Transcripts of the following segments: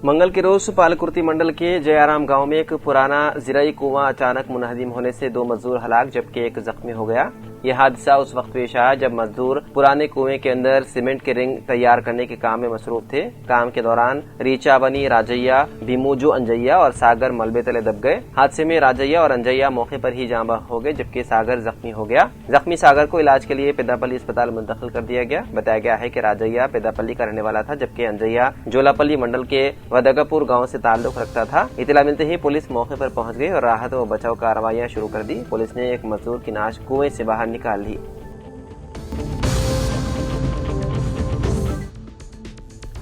मंगल के रोज पालकुर्ती मंडल के जयाराम गांव में एक पुराना ज़राई कुआं अचानक मुनहदिम होने से 2 मजदूर हलाक जबकि एक जख्मी हो गया। यह हादसा उस वक्त पेश आया जब मजदूर पुराने कुएं के अंदर सीमेंट के रिंग तैयार करने के काम में मसरूफ थे। काम के दौरान रीचा बनी, राजैया, भीमूजो अंजैया और सागर मलबे तले दब गए। हादसे में राजैया और अंजैया मौके पर ही जाँ बहक हो गए जबकि सागर जख्मी हो गया। जख्मी सागर को इलाज के लिए पेदापल्ली अस्पताल मुंतकिल कर दिया गया। बताया गया है कि राजैया पेदापल्ली का रहने वाला था जबकि अंजैया जोलापल्ली मंडल के वदगापुर गांव से ताल्लुक रखता था। इतला मिलते ही पुलिस मौके पर पहुंच गई और राहत व बचाव कार्रवाइयां शुरू कर दी। पुलिस ने एक मजदूर की नाश कुएं से बाहर निकाल ली।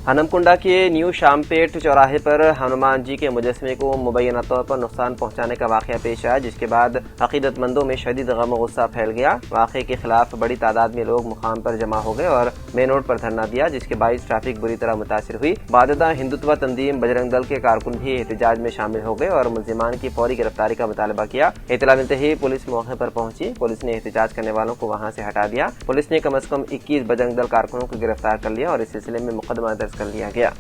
हनमकुंडा के न्यू शामपेट चौराहे पर हनुमान जी के मुजस्मे को मुबैना तौर पर नुकसान पहुंचाने का वाकया पेश आया जिसके बाद अकीदतमंदों में शदीद गम गुस्सा फैल गया। वाकये के खिलाफ बड़ी तादाद में लोग मुकाम पर जमा हो गए और मेन रोड पर धरना दिया जिसके बायस ट्रैफिक बुरी तरह मुतासिर हुई। बाददा हिंदुत्व तंजीम बजरंग दल के कारकुन भी एहतजाज में शामिल हो गए और मुलजिमान की फौरी गिरफ्तारी का मुतालबा किया। इतला मिलते ही पुलिस मौके पर पहुंची। पुलिस ने एहतजाज करने वालों को वहां से हटा दिया। पुलिस ने कम अज कम 21 बजरंग दल कारकुनों को गिरफ्तार कर लिया और इस सिलसिले में मुकदमा दर्ज कर लिया गया।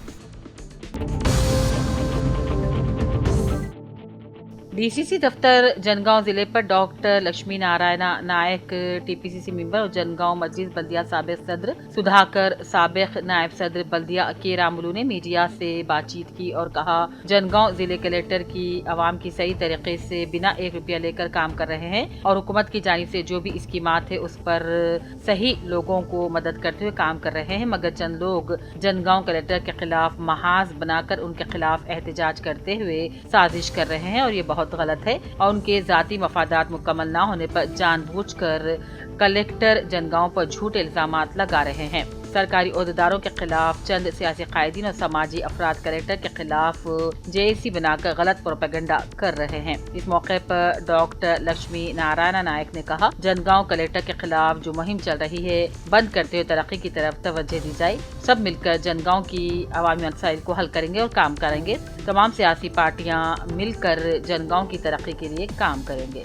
डीसीसी दफ्तर जनगांव जिले पर डॉक्टर लक्ष्मी नारायण नायक टीपीसीसी मेंबर और जनगांव मजलिस बल्दिया साबिक सदर सुधाकर साबिक नायब सदर बल्दिया के रामुलू ने मीडिया से बातचीत की और कहा जनगांव जिले कलेक्टर की आवाम की सही तरीके से बिना 1 रुपया लेकर काम कर रहे हैं और हुकूमत की जानिब से जो भी स्कीमात है उस पर सही लोगों को मदद करते हुए काम कर रहे हैं, मगर चंद लोग जनगांव कलेक्टर के खिलाफ महाज बनाकर उनके खिलाफ एहतजाज करते हुए साजिश कर रहे हैं और ये बहुत गलत है और उनके जाती मफादात मुकम्मल न होने पर जानबूझकर कलेक्टर जनगांव पर झूठे इल्जामात लगा रहे हैं। सरकारी ओहदेदारों के खिलाफ चंद सियासी कायदीन और समाजी अफराद कलेक्टर के खिलाफ जेएसी बनाकर गलत प्रोपेगेंडा कर रहे हैं। इस मौके पर डॉक्टर लक्ष्मी नारायण नायक ने कहा जनगांव कलेक्टर के खिलाफ जो मुहिम चल रही है बंद करते हुए तरक्की की तरफ तवज्जो दी जाए। सब मिलकर जनगांव की अवामी मसाइल को हल करेंगे और काम करेंगे। तमाम सियासी पार्टियां मिलकर जनगांव की तरक्की के लिए काम करेंगे।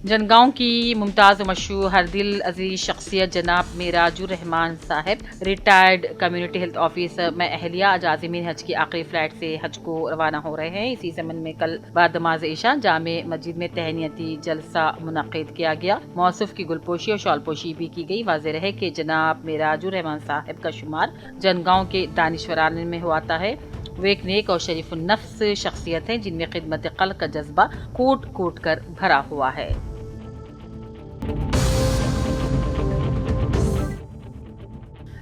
जनगांव की मुमताज मशहूर हर दिल अजीज शख्सियत जनाब मेराजुर रहमान साहब रिटायर्ड कम्युनिटी हेल्थ ऑफिसर में अहलिया आज आज़मीन हज की आखिरी फ्लाइट से हज को रवाना हो रहे हैं। इसी संबंध में कल बाद नमाज इशा जामे मस्जिद में तहनीती जलसा मुनक्किद किया गया। मौसूफ की गुलपोशी और शॉलपोशी भी की गई। वाज़ेह रहे कि जनाब मेराजुर रहमान साहब का शुमार जनगांव के दानिश्वरान में हुआता है। वे एक नेक और शरीफुन नफ्स शख्सियत है जिनमें खिदमत खल्क का जज्बा कूट कूट कर भरा हुआ है।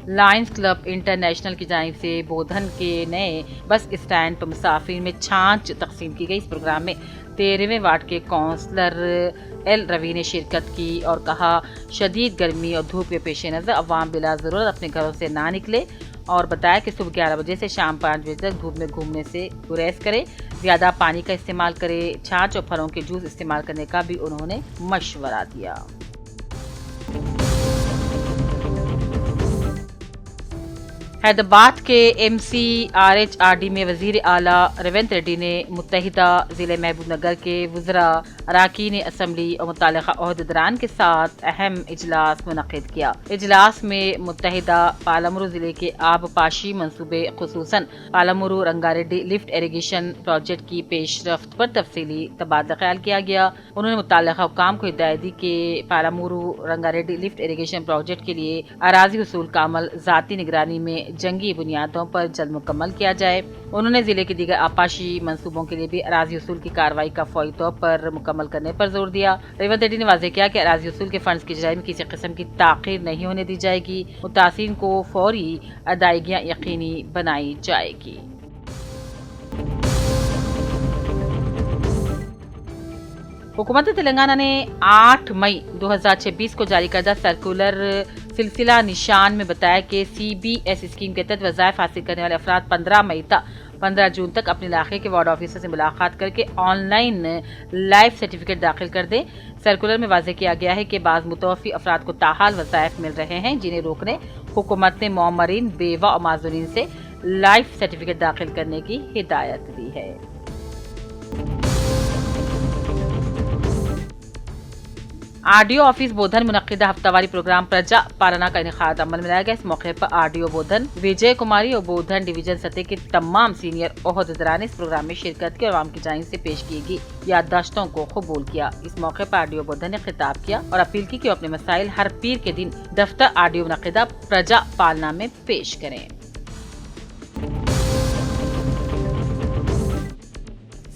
लायंस क्लब इंटरनेशनल की जानिब से बोधन के नए बस स्टैंड पर मुसाफिर में छाछ तकसीम की गई। इस प्रोग्राम में 13वें वार्ड के काउंसलर एल रवि ने शिरकत की और कहा शदीद गर्मी और धूप के पेश नज़र अवाम बिला ज़रूरत अपने घरों से ना निकले और बताया कि सुबह 11 बजे से शाम 5 बजे तक धूप में घूमने से गुरेज करे, ज़्यादा पानी का इस्तेमाल करे, छाछ और फलों के जूस इस्तेमाल करने का भी उन्होंने मशवरा दिया। हैदराबाद के MCRHRD में वजीर आला रेवंत रेड्डी ने मुत्तहिदा जिले महबूब नगर के वज़रा, अरकान असम्बली और मुतल्लिक़ा ओहदेदारान के साथ अहम इजलास मुनक़िद किया। इजलास में मुत्तहिदा पालमरू जिले के आबपाशी मंसूबे खुसूसन पालमरू रंगारेड्डी लिफ्ट इरिगेशन प्रोजेक्ट की पेशरफ्त पर तफसीली तबादला ख्याल किया गया। उन्होंने मुतल्लिक़ा हुक्काम को हिदायत दी कि पालमरू रंगारेड्डी लिफ्ट इरिगेशन प्रोजेक्ट के लिए अराजी वसूल का अमल ज़ाती निगरानी में जंगी बुनियादों पर जल्द मुकम्मल किया जाए। उन्होंने जिले के दीगर आपाशी मंसूबों के लिए भी अराजी वसूल की कार्रवाई का फौरी तौर पर मुकम्मल करने पर जोर दिया। रेवंत रेड्डी ने वाज़ेह किया कि अराजी वसूल के फंड्स की इजराई में किसी किस्म की ताख़ीर नहीं होने दी जाएगी। मुतासिरीन को फौरी अदायगियाँ यकीनी बनाई जाएगी। हुकूमत तेलंगाना ने 8 मई 2026 को जारी करदा सर्कुलर सिलसिला निशान में बताया कि CBS स्कीम के तहत वज़ाइफ हासिल करने वाले अफराद 15 जून तक अपने इलाके के वार्ड ऑफिसर से मुलाकात करके ऑनलाइन लाइफ सर्टिफिकेट दाखिल कर दें। सर्कुलर में वाज़ेह किया गया है कि बाज़ मुतवफ़ी अफराद को ताहाल वज़ाइफ मिल रहे हैं जिन्हें रोकने हुकूमत ने मौमरीन, बेवा और माज़ूरीन से लाइफ सर्टिफिकेट दाखिल करने की हिदायत दी है। आरडीओ ऑफिस बोधन मुनक्किदा हफ्तावारी प्रोग्राम प्रजा पालना का इनेकाद अमल में लाया गया। इस मौके पर आरडीओ बोधन विजय कुमारी और बोधन डिवीजन सतह के तमाम सीनियर ओहदेदारान इस प्रोग्राम में शिरकत की और आवाम की जानिब से पेश की गई याददाश्तों को कबूल किया। इस मौके पर आरडीओ बोधन ने खिताब किया और अपील की कि वो अपने मसाइल हर पीर के दिन दफ्तर आरडीओ मुनक्किदा प्रजा पालना में पेश करें।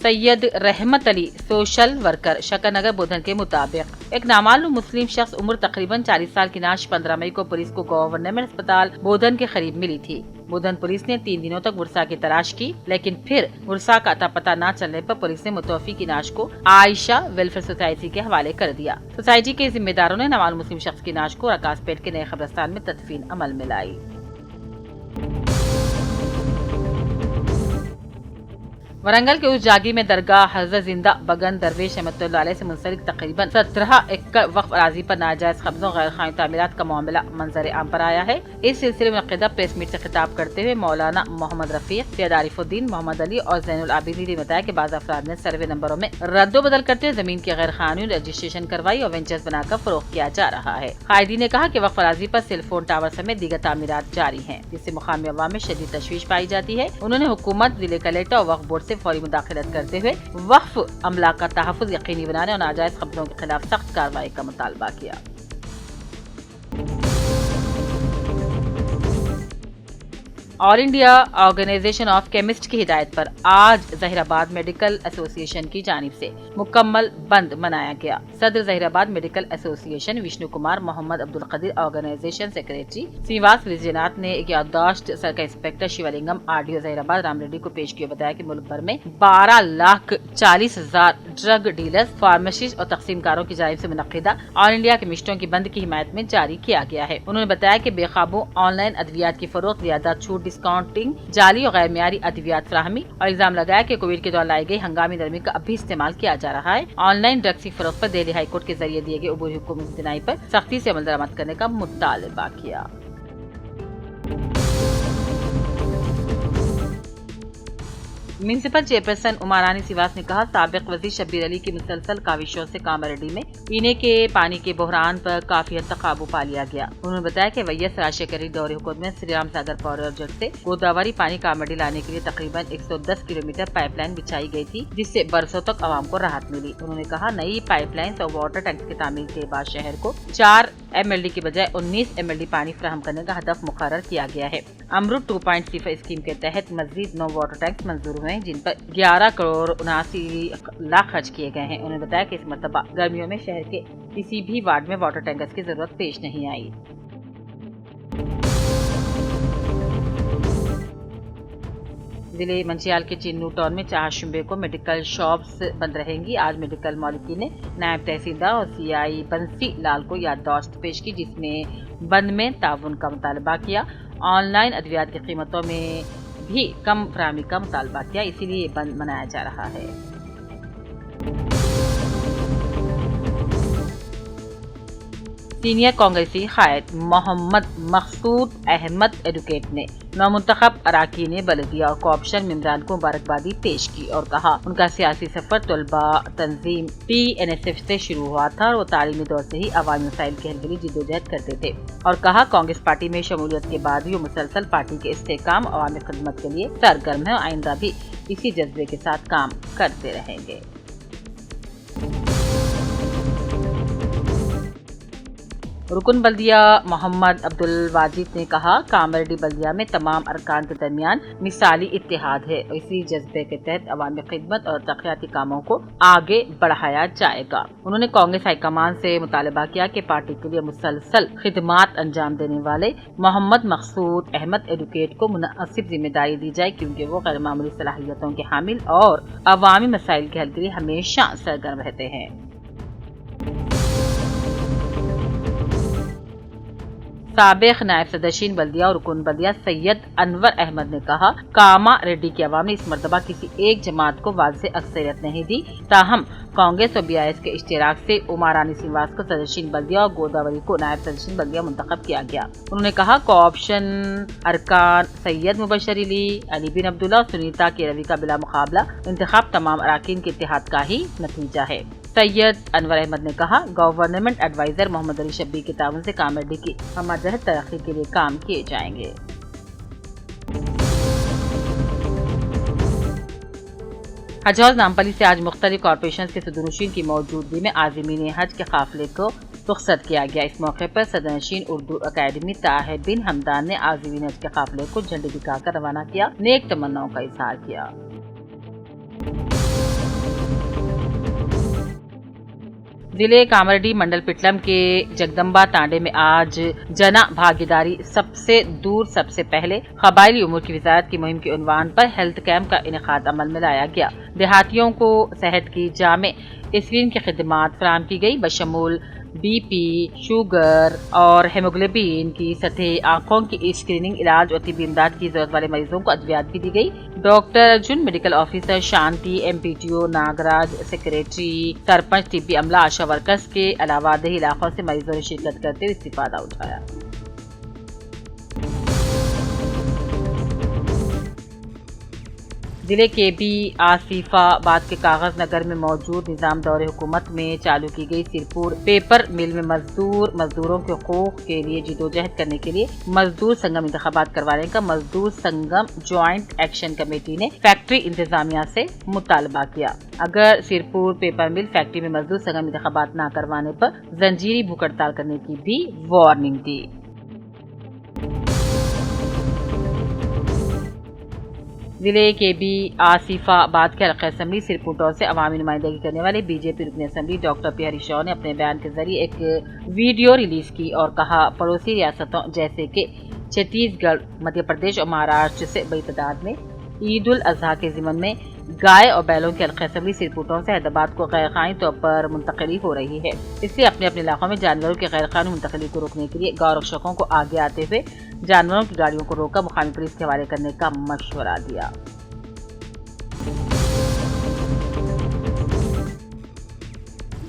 सैयद रहमत अली सोशल वर्कर शकरनगर बोधन के मुताबिक एक नामालूम मुस्लिम शख्स उम्र तकरीबन 40 साल की नाश 15 मई को पुलिस को गवर्नमेंट अस्पताल बोधन के करीब मिली थी। बोधन पुलिस ने 3 दिनों तक मुर्सा की तलाश की, लेकिन फिर मुर्सा का अता पता न चलने पर पुलिस ने मुतवफ़ी की नाश को आयशा वेलफेयर सोसाइटी के हवाले कर दिया। सोसाइटी के जिम्मेदारों ने नामालूम मुस्लिम शख्स की नाश को रकासपेट के नए कब्रिस्तान में तदफीन अमल में लाई। वरंगल के उस जागी में दरगाह हज़रत जिंदा बगन दरवेश रहमतुल्लाह अलैह से मुंसलिक तकरीबन 17 एकड़ वक्फ अराजी पर नाजायज कब्जों गैर कानूनी तामीरात का मामला मंजर आम पर आया है। इस सिलसिले में मुनक्किदा प्रेस मीट से खिताब करते हुए मौलाना मोहम्मद रफीक, सैयद आरिफुद्दीन, मोहम्मद अली और ज़ैनुल आबिदीन ने बताया कि बाज़ अफराद ने सर्वे नंबरों में रद्दोबदल करते हुए जमीन की गैर कानूनी रजिस्ट्रेशन करवाई और वेंचर्स बनाकर फरोख्त किया जा रहा है। कायदीन ने कहा कि वक्फ अराजी पर सेलफोन टावर समेत दीगर तामीरात जारी हैं, जिससे मुकामी अवाम में शदीद तशवीश पाई जाती है। उन्होंने हुकूमत, जिले कलेक्टर और वक्फ बोर्ड से फौरी मुदाखलत करते हुए वक्फ अमला का तहफ़्फ़ुज़ यकीनी बनाने और नाजायज कब्जों के खिलाफ सख्त कार्रवाई का मुतालबा किया। All India organisation of chemist की हिदायत पर आज ज़हीराबाद मेडिकल एसोसिएशन की जानिब से मुकम्मल बंद मनाया गया। सदर Zaheerabad medical association Vishnu Kumar Mohammed Abdul Qadeer, organisation secretary Shrivas Vijaynath ने एक याददाश्त circle inspector Shivalingam RDO Zaheerabad Ram Reddy को पेश किया। बताया कि मुल्क भर में 12,40,000 ड्रग डीलर्स, फार्मासिस्ट और तकसीमकारों की जानिब से मुनक्किदा ऑल इंडिया केमिस्टों की बंद की हिमायत में जारी किया गया है। उन्होंने बताया कि बेकाबू ऑनलाइन अद्वियात की फरोख्त, ज़्यादा छूट, डिस्काउंटिंग, जाली और गैर मियारी अद्वियात फराहमी और इल्जाम लगाया कि कोविड के दौरान लाई गई हंगामी नरमी का अब भी इस्तेमाल किया जा रहा है। ऑनलाइन ड्रग्स की फरोख्त पर दिल्ली हाई कोर्ट के जरिए दिए गए अबूरी हुक्म की दिनाई पर सख्ती से अमल दरामद करने का मुतालबा किया। म्यूनिसिपल चेयरपर्सन उमा रानी सिवास ने कहा, साबिक वज़ीर शब्बीर अली की मुसलसल काविशों से कामारेड्डी में पीने के पानी के बहरान पर काफी हद तक काबू पा लिया गया। उन्होंने बताया कि वैयस राशेकरी दौरे हुकूमत में श्री राम सागर प्रोजेक्ट से गोदावरी पानी कामारेड्डी लाने के लिए तकरीबन 110 किलोमीटर पाइपलाइन बिछाई गई थी, जिससे बरसों तक आवाम को राहत मिली। उन्होंने कहा, नई पाइपलाइन और वाटर टैंक की तामीर के बाद शहर को 4 MLD की बजाय 19 MLD पानी फराहम करने का हदफ मुकर्रर किया गया है। अमृत 2.0 स्कीम के तहत मजीद 9 वाटर टैंक मंजूर हुए हैं, जिन पर 11 करोड़ 79 लाख खर्च किए गए हैं। उन्होंने बताया कि इस मरतबा गर्मियों में शहर के किसी भी वार्ड में वाटर टैंकर्स की जरूरत पेश नहीं आई। जिले मंचियाल के चिन्नू टाउन में 4 शुबे को मेडिकल शॉप्स बंद रहेंगी। आज मेडिकल मौलिकी ने नायब तहसीलदार और CI बंसी लाल को याददाश्त पेश की, जिसमें बंद में ताउन का मुतालबा किया। ऑनलाइन अद्वियात की कीमतों में भी कम फराहमी का मुतालबा किया, इसीलिए बंद मनाया जा रहा है। सीनियर कांग्रेसी कायद मोहम्मद मकसूद अहमद एडवोकेट ने नौमुंतखब अराकीन बल्दिया और कोऑप्शन मेंबरान को मुबारकबादी पेश की और कहा, उनका सियासी सफर तलबा तंजीम TNSF से शुरू हुआ था और वो तालीमी दौर से ही अवामी मसाइल के हल के लिए जिद्दोजहद करते थे। और कहा, कांग्रेस पार्टी में शमूलियत के बाद भी वो मुसलसल पार्टी के इस्तेहकाम और अवामी खिदमत के लिए सरगर्म है और आइंदा भी इसी जज्बे के साथ काम करते रहेंगे। रुकन बल्दिया मोहम्मद अब्दुल वाजिद ने कहा, कामारेड्डी बल्दिया में तमाम अरकान के दरमियान मिसाली इत्तेहाद है और इसी जज्बे के तहत अवामी खिदमत और तरक्याती कामों को आगे बढ़ाया जाएगा। उन्होंने कांग्रेस हाईकमान से मुतालबा किया कि पार्टी के लिए मुसलसल खिदमात अंजाम देने वाले मोहम्मद मकसूद अहमद एडवोकेट को मुनासिब जिम्मेदारी दी जाए, क्योंकि वो गैर मामूली सलाहियतों के हामिल और अवामी मसाइल के हल के लिए हमेशा सरगर्म रहते हैं। سابق نائب صدرشین بلدیہ اور رکن بلدیہ سید انور احمد نے کہا کاما ریڈی کی عوام نے اس مرتبہ کسی ایک جماعت کو واضح اکثریت نہیں دی، تاہم کانگریس اور BIS کے اشتراک سے اما رانی سینواس کو صدرشین بلدیہ اور گوداوری کو نائب صدرشین بلدیہ منتخب کیا گیا۔ انہوں نے کہا کوآپشن ارکان سید مبشر علی بن عبداللہ اور سنیتا کیروی کا بلا مقابلہ انتخاب تمام اراکین کے اتحاد کا ہی نتیجہ ہے۔ سید انور احمد نے کہا گورنمنٹ ایڈوائزر محمد علی شبیر کے تعاون سے کامریڈی کی ہمہ ترقی کے لیے کام کیے جائیں گے۔ حج ہاؤس نامپلی سے آج مختلف کارپوریشنز کے صدرنشین کی موجودگی میں عازمین حج کے قافلے کو رخصت کیا گیا۔ اس موقع پر صدرنشین اردو اکیڈمی طاہر بن حمدان نے عازمین حج کے قافلے کو جھنڈی دکھا کر روانہ کیا، نیک تمناؤں کا اظہار کیا۔ ضلع کامریڈی منڈل پٹلم کے جگدمبا تانڈے میں آج جنا بھاگیداری سب سے دور سب سے پہلے قبائلی امور کی وزارت کی مہم کے عنوان پر ہیلتھ کیمپ کا انعقاد عمل میں لایا گیا۔ دیہاتیوں کو صحت کی جامع اسکرین کی خدمات فراہم کی گئی، بشمول BP، شوگر اور ہیموگلوبین کی سطح، آنکھوں کی اسکریننگ، علاج اور طبی امداد کی ضرورت والے مریضوں کو ادویات بھی دی گئی۔ ڈاکٹر ارجن، میڈیکل آفیسر شانتی، MPTO ناگراج، سیکریٹری، سرپنچ، طبی عملہ، آشا ورکرز کے علاوہ دیہی علاقوں سے مریضوں نے شرکت کرتے ہوئے استفادہ اٹھایا۔ ضلع کے بھی آصف آباد کے کاغذ نگر میں موجود نظام دور حکومت میں چالو کی گئی سرپور پیپر مل میں مزدوروں کے حقوق کے لیے جدوجہد کرنے کے لیے مزدور سنگم انتخابات کروانے کا مزدور سنگم جوائنٹ ایکشن کمیٹی نے فیکٹری انتظامیہ سے مطالبہ کیا۔ اگر سرپور پیپر مل فیکٹری میں مزدور سنگم انتخابات نہ کروانے پر زنجیری بھوک ہڑتال کرنے کی بھی وارننگ دی۔ ضلع کے بھی آصف آباد کے حلقہ اسمبلی سرپور سے عوامی نمائندگی کرنے والے BJP رکن اسمبلی ڈاکٹر پی ہری شاہ نے اپنے بیان کے ذریعے ایک ویڈیو ریلیز کی اور کہا پڑوسی ریاستوں جیسے کہ چھتیس گڑھ، مدھیہ پردیش اور مہاراشٹر سے بڑی تعداد میں عید الاضحیٰ کے ضمن میں گائے اور بیلوں کے حلقہ اسمبلی سرپور سے حیدرآباد کو غیر قانونی طور پر منتقلی ہو رہی ہے، اس لیے اپنے علاقوں میں جانوروں کی غیر قانونی منتقلی کو روکنے کے لیے گو رکشکوں کو آگے آتے ہوئے جانوروں کی گاڑیوں کو روک کر مقامی پولیس کے حوالے کرنے کا مشورہ دیا۔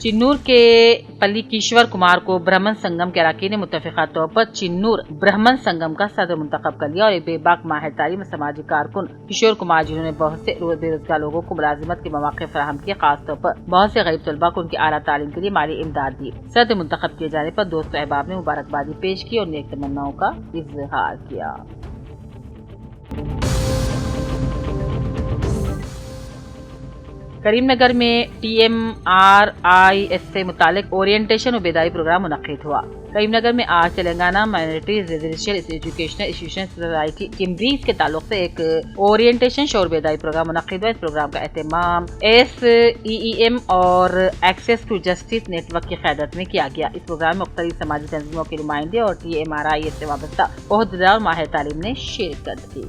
چنور کے پلی کیشور کمار کو برہمن سنگم کے اراکین نے متفقہ طور پر چنور برہمن سنگم کا صدر منتخب کر لیا اور ایک بے باک ماہر تعلیم اور سماجی کارکن کشور کمار جنہوں نے بہت سے بے روزگار لوگوں کو ملازمت کے مواقع فراہم کیے، خاص طور پر بہت سے غریب طلباء کو ان کی اعلیٰ تعلیم کے لیے مالی امداد دی۔ صدر منتخب کیے جانے پر دوست و احباب نے مبارکبادی پیش کی اور نیک تمناؤں کا اظہار کیا۔ کریم نگر میں TMRIS سے متعلق اورینٹیشن اور بیداری پروگرام منعقد ہوا۔ کریم نگر میں آج Telangana minorities residential educational institution society کمبریز کے تعلق سے ایک اورینٹیشن شعور بیداری پروگرام منعقد ہوا۔ اس پروگرام کا اہتمام SEEM اور access to justice network کی قیادت میں کیا گیا۔ اس پروگرام میں مختلف سماجی تنظیموں کے نمائندے اور TMRIS سے وابستہ عہدیدار اور ماہر تعلیم نے شرکت کی۔